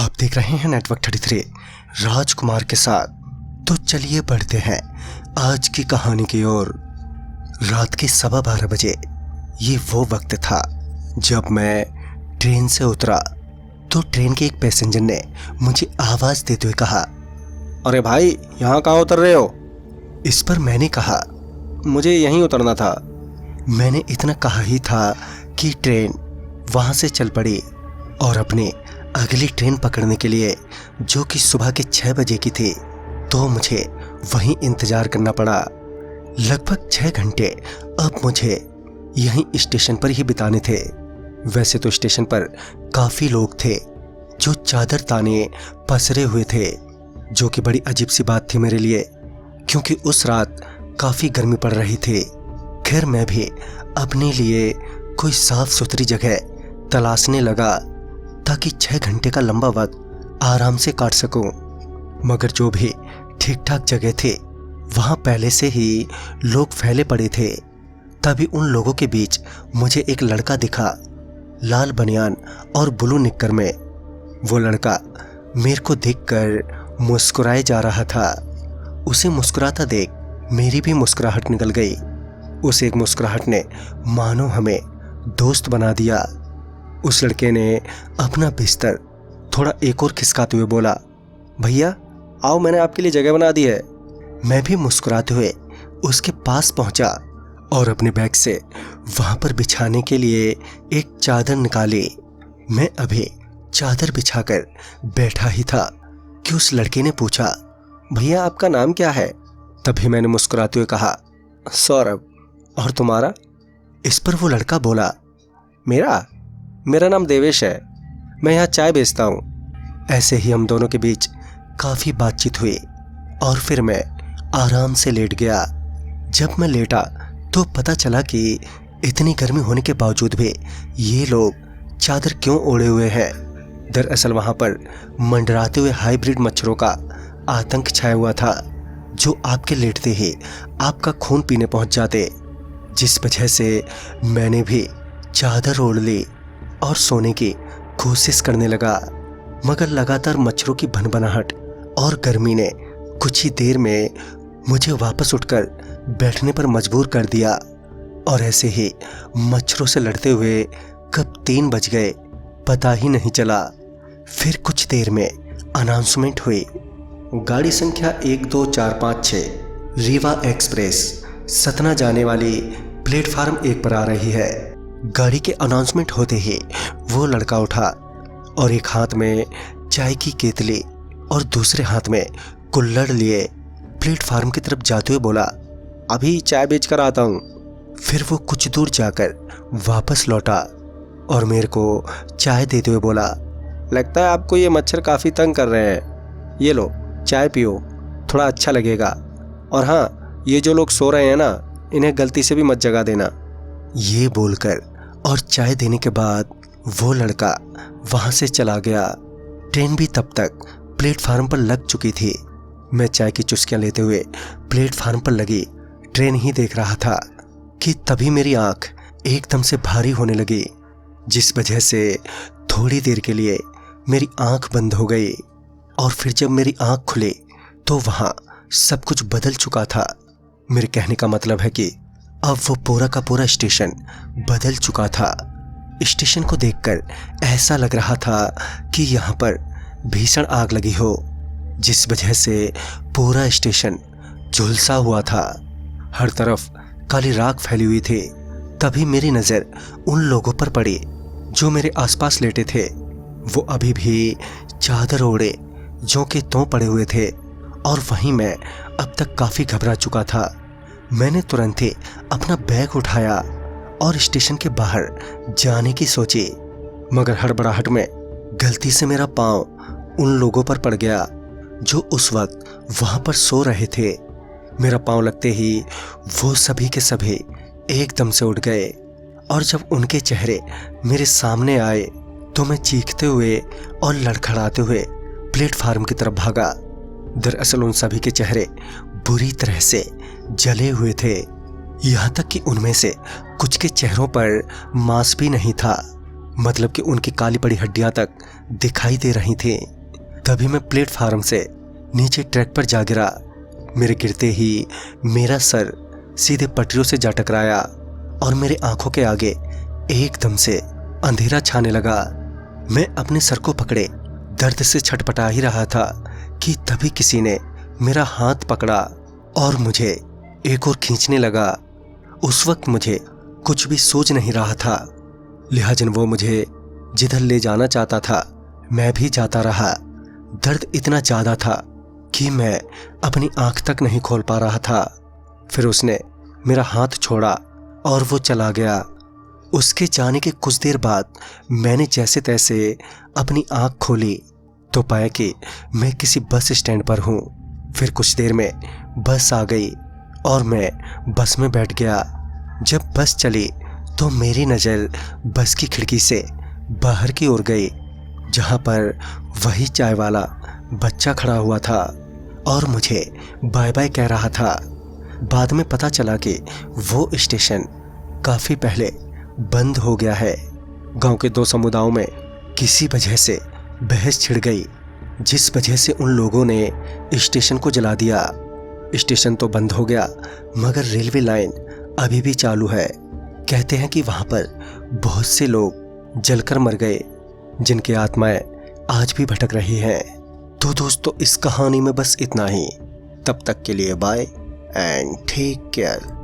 आप देख रहे हैं नेटवर्क 33 राजकुमार के साथ। तो चलिए बढ़ते हैं आज की कहानी की ओर। रात के 12:15 बजे ये वो वक्त था जब मैं ट्रेन से उतरा तो ट्रेन के एक पैसेंजर ने मुझे आवाज देते हुए कहा, अरे भाई, यहाँ कहाँ उतर रहे हो? इस पर मैंने कहा, मुझे यहीं उतरना था। मैंने इतना कहा ही था कि ट्रेन वहां से चल पड़ी और अपने अगली ट्रेन पकड़ने के लिए, जो कि सुबह के 6 बजे की थी, तो मुझे वहीं इंतजार करना पड़ा। लगभग 6 घंटे अब मुझे यहीं स्टेशन पर ही बिताने थे। वैसे तो स्टेशन पर काफ़ी लोग थे जो चादर ताने पसरे हुए थे, जो कि बड़ी अजीब सी बात थी मेरे लिए, क्योंकि उस रात काफ़ी गर्मी पड़ रही थी। खैर मैं भी अपने लिए कोई साफ सुथरी जगह तलाशने लगा ताकि 6 घंटे का लंबा वक्त आराम से काट सकूं। मगर जो भी ठीक ठाक जगह थे वहां पहले से ही लोग फैले पड़े थे। तभी उन लोगों के बीच मुझे एक लड़का दिखा, लाल बनियान और ब्लू निक्कर में। वो लड़का मेरे को देखकर मुस्कुराए जा रहा था। उसे मुस्कुराता देख मेरी भी मुस्कुराहट निकल गई। उस एक मुस्कुराहट ने मानो हमें दोस्त बना दिया। उस लड़के ने अपना बिस्तर थोड़ा एक और खिसकाते हुए बोला, भैया आओ, मैंने आपके लिए जगह बना दी है। मैं भी मुस्कुराते हुए उसके पास पहुंचा और अपने बैग से वहां पर बिछाने के लिए एक चादर निकाली। मैं अभी चादर बिछाकर बैठा ही था कि उस लड़के ने पूछा, भैया आपका नाम क्या है? तभी मैंने मुस्कुराते हुए कहा, सौरभ। और तुम्हारा? इस पर वो लड़का बोला, मेरा नाम देवेश है, मैं यहाँ चाय बेचता हूँ। ऐसे ही हम दोनों के बीच काफ़ी बातचीत हुई और फिर मैं आराम से लेट गया। जब मैं लेटा तो पता चला कि इतनी गर्मी होने के बावजूद भी ये लोग चादर क्यों ओढ़े हुए हैं। दरअसल वहाँ पर मंडराते हुए हाइब्रिड मच्छरों का आतंक छाया हुआ था, जो आपके लेटते ही आपका खून पीने पहुँच जाते, जिस वजह से मैंने भी चादर ओढ़ ली और सोने की कोशिश करने लगा। मगर लगातार मच्छरों की भनभनाहट और गर्मी ने कुछ ही देर में मुझे वापस उठकर बैठने पर मजबूर कर दिया। और ऐसे ही मच्छरों से लड़ते हुए कब 3 बज गए पता ही नहीं चला। फिर कुछ देर में अनाउंसमेंट हुई, गाड़ी संख्या 12456 रीवा एक्सप्रेस सतना जाने वाली प्लेटफार्म 1 पर आ रही है। गाड़ी के अनाउंसमेंट होते ही वो लड़का उठा और एक हाथ में चाय की केतली और दूसरे हाथ में कुल्हड़ लिए प्लेटफार्म की तरफ जाते हुए बोला, अभी चाय बेच कर आता हूँ। फिर वो कुछ दूर जाकर वापस लौटा और मेरे को चाय देते हुए बोला, लगता है आपको ये मच्छर काफ़ी तंग कर रहे हैं, ये लो चाय पियो, थोड़ा अच्छा लगेगा। और हाँ, ये जो लोग सो रहे हैं ना, इन्हें गलती से भी मत जगा देना। ये बोलकर और चाय देने के बाद वो लड़का वहां से चला गया। ट्रेन भी तब तक प्लेटफार्म पर लग चुकी थी। मैं चाय की चुस्कियां लेते हुए प्लेटफार्म पर लगी ट्रेन ही देख रहा था कि तभी मेरी आंख एकदम से भारी होने लगी, जिस वजह से थोड़ी देर के लिए मेरी आंख बंद हो गई। और फिर जब मेरी आंख खुली तो वहां सब कुछ बदल चुका था। मेरे कहने का मतलब है कि अब वो पूरा का पूरा स्टेशन बदल चुका था। स्टेशन को देखकर ऐसा लग रहा था कि यहाँ पर भीषण आग लगी हो, जिस वजह से पूरा स्टेशन झुलसा हुआ था। हर तरफ काली राख फैली हुई थी। तभी मेरी नज़र उन लोगों पर पड़ी जो मेरे आसपास लेटे थे। वो अभी भी चादर ओढ़े जो कि त्यों पड़े हुए थे और वहीं मैं अब तक काफ़ी घबरा चुका था। मैंने तुरंत ही अपना बैग उठाया और स्टेशन के बाहर जाने की सोची, मगर हड़बड़ाहट में गलती से मेरा पांव उन लोगों पर पड़ गया जो उस वक्त वहां पर सो रहे थे। मेरा पांव लगते ही वो सभी के सभी एकदम से उठ गए और जब उनके चेहरे मेरे सामने आए तो मैं चीखते हुए और लड़खड़ाते हुए प्लेटफार्म की तरफ भागा। दरअसल उन सभी के चेहरे बुरी तरह से जले हुए थे, यहाँ तक कि उनमें से कुछ के चेहरों पर मांस भी नहीं था। मतलब कि उनकी काली पड़ी हड्डियां तक दिखाई दे रही थी। तभी मैं प्लेटफार्म से नीचे ट्रैक पर जा गिरा। मेरे गिरते ही मेरा सर सीधे पटरियों से जा टकराया और मेरे आंखों के आगे एकदम से अंधेरा छाने लगा। मैं अपने सर को पकड़े दर्द से छटपटा ही रहा था कि तभी किसी ने मेरा हाथ पकड़ा और मुझे एक और खींचने लगा। उस वक्त मुझे कुछ भी सूझ नहीं रहा था, लिहाजन वो मुझे जिधर ले जाना चाहता था मैं भी जाता रहा। दर्द इतना ज्यादा था कि मैं अपनी आंख तक नहीं खोल पा रहा था। फिर उसने मेरा हाथ छोड़ा और वो चला गया। उसके जाने के कुछ देर बाद मैंने जैसे तैसे अपनी आंख खोली तो पाया कि मैं किसी बस स्टैंड पर हूँ। फिर कुछ देर में बस आ गई और मैं बस में बैठ गया। जब बस चली तो मेरी नज़र बस की खिड़की से बाहर की ओर गई, जहाँ पर वही चाय वाला बच्चा खड़ा हुआ था और मुझे बाय बाय कह रहा था। बाद में पता चला कि वो स्टेशन काफ़ी पहले बंद हो गया है। गांव के दो समुदायों में किसी वजह से बहस छिड़ गई, जिस वजह से उन लोगों ने स्टेशन को जला दिया। स्टेशन तो बंद हो गया मगर रेलवे लाइन अभी भी चालू है। कहते हैं कि वहाँ पर बहुत से लोग जलकर मर गए, जिनकी आत्माएं आज भी भटक रही हैं। तो दोस्तों, इस कहानी में बस इतना ही। तब तक के लिए बाय एंड टेक केयर।